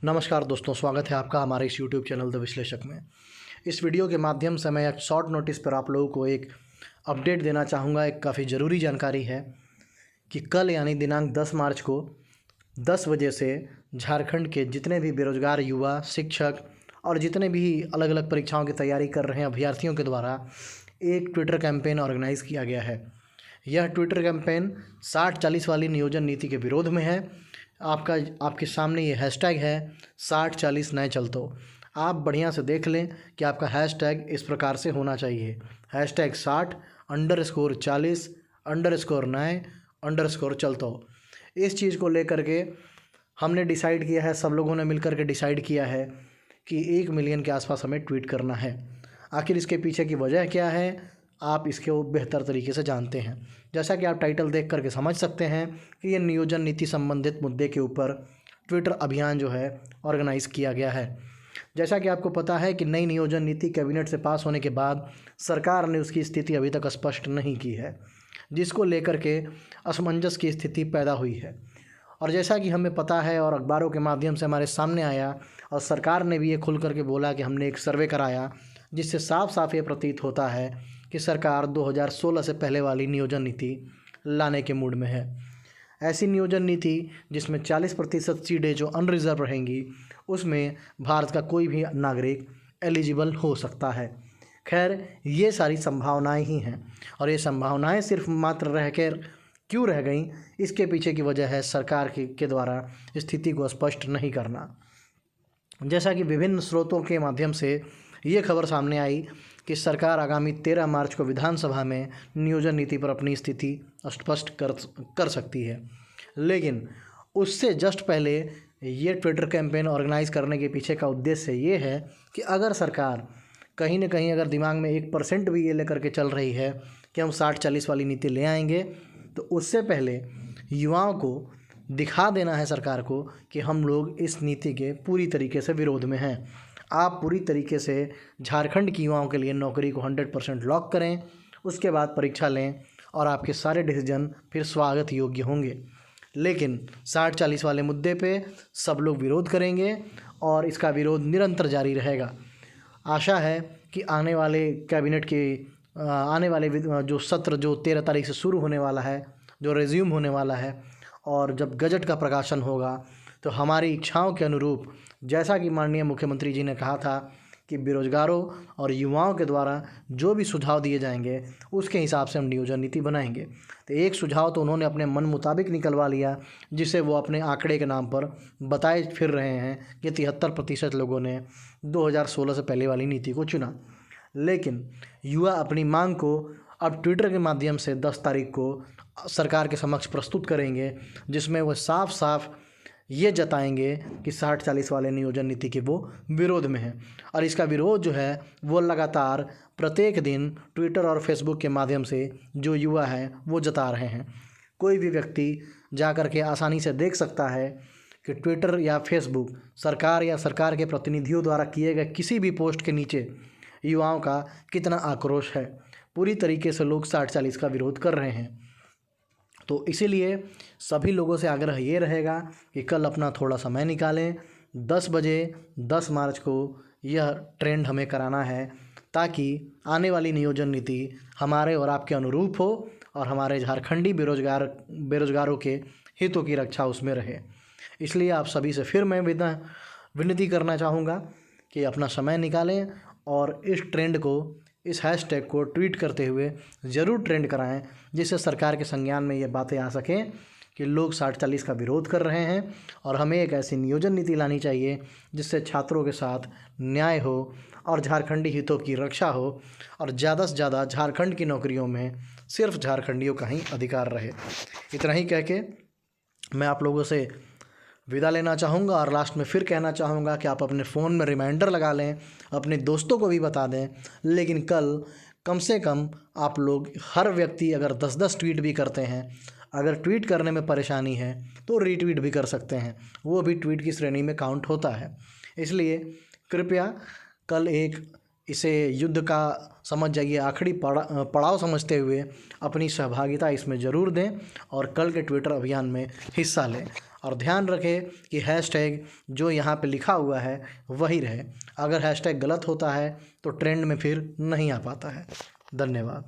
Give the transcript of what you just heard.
नमस्कार दोस्तों, स्वागत है आपका हमारे इस यूट्यूब चैनल द विश्लेषक में। इस वीडियो के माध्यम से मैं एक शॉर्ट नोटिस पर आप लोगों को एक अपडेट देना चाहूँगा। एक काफ़ी ज़रूरी जानकारी है कि कल यानी दिनांक 10 मार्च को 10 बजे से झारखंड के जितने भी बेरोजगार युवा, शिक्षक और जितने भी अलग अलग परीक्षाओं की तैयारी कर रहे हैं अभ्यर्थियों के द्वारा एक ट्विटर कैंपेन ऑर्गेनाइज़ किया गया है। यह ट्विटर कैंपेन 60-40 वाली नियोजन नीति के विरोध में है। आपके सामने ये हैशटैग है 60-40 नए चलतो। आप बढ़िया से देख लें कि आपका हैशटैग इस प्रकार से होना चाहिए, हैशटैग 60_40_नए_चलतो। इस चीज़ को लेकर के हमने डिसाइड किया है, सब लोगों ने मिलकर के डिसाइड किया है कि 1 मिलियन के आसपास हमें ट्वीट करना है। आखिर इसके पीछे की वजह क्या है, आप इसको बेहतर तरीके से जानते हैं। जैसा कि आप टाइटल देख करके समझ सकते हैं कि ये नियोजन नीति संबंधित मुद्दे के ऊपर ट्विटर अभियान जो है ऑर्गेनाइज़ किया गया है। जैसा कि आपको पता है कि नई नियोजन नीति कैबिनेट से पास होने के बाद सरकार ने उसकी स्थिति अभी तक स्पष्ट नहीं की है, जिसको लेकर के असमंजस की स्थिति पैदा हुई है। और जैसा कि हमें पता है और अखबारों के माध्यम से हमारे सामने आया और सरकार ने भी ये खुल करके बोला कि हमने एक सर्वे कराया, जिससे साफ साफ ये प्रतीत होता है कि सरकार 2016 से पहले वाली नियोजन नीति लाने के मूड में है। ऐसी नियोजन नीति जिसमें 40% सीटें जो अनरिजर्व रहेंगी, उसमें भारत का कोई भी नागरिक एलिजिबल हो सकता है। खैर, ये सारी संभावनाएं ही हैं और ये संभावनाएं सिर्फ मात्र रह कर क्यों रह गई, इसके पीछे की वजह है सरकार के द्वारा स्थिति को स्पष्ट नहीं करना। जैसा कि विभिन्न स्रोतों के माध्यम से ये खबर सामने आई कि सरकार आगामी 13 मार्च को विधानसभा में नियोजन नीति पर अपनी स्थिति स्पष्ट कर सकती है। लेकिन उससे जस्ट पहले ये ट्विटर कैंपेन ऑर्गेनाइज़ करने के पीछे का उद्देश्य ये है कि अगर सरकार कहीं ना कहीं अगर दिमाग में 1% भी ये लेकर के चल रही है कि हम 60-40 वाली नीति ले आएंगे, तो उससे पहले युवाओं को दिखा देना है सरकार को कि हम लोग इस नीति के पूरी तरीके से विरोध में हैं। आप पूरी तरीके से झारखंड की युवाओं के लिए नौकरी को 100% लॉक करें, उसके बाद परीक्षा लें और आपके सारे डिसीजन फिर स्वागत योग्य होंगे। लेकिन 60-40 वाले मुद्दे पे सब लोग विरोध करेंगे और इसका विरोध निरंतर जारी रहेगा। आशा है कि आने वाले कैबिनेट के आने वाले जो सत्र जो 13 तारीख से शुरू होने वाला है, जो रिज्यूम होने वाला है, और जब गजट का प्रकाशन होगा तो हमारी इच्छाओं के अनुरूप, जैसा कि माननीय मुख्यमंत्री जी ने कहा था कि बेरोजगारों और युवाओं के द्वारा जो भी सुझाव दिए जाएंगे उसके हिसाब से हम नियोजन नीति बनाएंगे। तो एक सुझाव तो उन्होंने अपने मन मुताबिक निकलवा लिया, जिसे वो अपने आंकड़े के नाम पर बताए फिर रहे हैं कि 73% लोगों ने 2016 से पहले वाली नीति को चुना। लेकिन युवा अपनी मांग को अब ट्विटर के माध्यम से 10 तारीख को सरकार के समक्ष प्रस्तुत करेंगे, जिसमें वह साफ साफ ये जताएंगे कि 60-40 वाले नियोजन नीति के वो विरोध में हैं। और इसका विरोध जो है वो लगातार प्रत्येक दिन ट्विटर और फेसबुक के माध्यम से जो युवा हैं वो जता रहे हैं। कोई भी व्यक्ति जा कर के आसानी से देख सकता है कि ट्विटर या फेसबुक सरकार या सरकार के प्रतिनिधियों द्वारा किए गए किसी भी पोस्ट के नीचे युवाओं का कितना आक्रोश है। पूरी तरीके से लोग 60-40 का विरोध कर रहे हैं। तो इसीलिए सभी लोगों से आग्रह ये रहेगा कि कल अपना थोड़ा समय निकालें। 10 बजे 10 मार्च को यह ट्रेंड हमें कराना है, ताकि आने वाली नियोजन नीति हमारे और आपके अनुरूप हो और हमारे झारखंडी बेरोजगारों के हितों की रक्षा उसमें रहे। इसलिए आप सभी से फिर मैं विनती करना चाहूँगा कि अपना समय निकालें और इस ट्रेंड को, इस हैशटैग को ट्वीट करते हुए ज़रूर ट्रेंड कराएं, जिससे सरकार के संज्ञान में ये बातें आ सकें कि लोग 60-40 का विरोध कर रहे हैं और हमें एक ऐसी नियोजन नीति लानी चाहिए जिससे छात्रों के साथ न्याय हो और झारखंडी हितों की रक्षा हो और ज़्यादा से ज़्यादा झारखंड की नौकरियों में सिर्फ झारखंडियों का ही अधिकार रहे। इतना ही कह के मैं आप लोगों से विदा लेना चाहूँगा और लास्ट में फिर कहना चाहूँगा कि आप अपने फ़ोन में रिमाइंडर लगा लें, अपने दोस्तों को भी बता दें। लेकिन कल कम से कम आप लोग, हर व्यक्ति अगर 10-10 ट्वीट भी करते हैं, अगर ट्वीट करने में परेशानी है तो रीट्वीट भी कर सकते हैं, वो भी ट्वीट की श्रेणी में काउंट होता है। इसलिए कृपया कल इसे युद्ध का समझ जाइए, आखिरी पड़ाव समझते हुए अपनी सहभागिता इसमें ज़रूर दें और कल के ट्विटर अभियान में हिस्सा लें। और ध्यान रखें कि हैशटैग जो यहाँ पे लिखा हुआ है वही रहे। अगर हैशटैग गलत होता है तो ट्रेंड में फिर नहीं आ पाता है। धन्यवाद।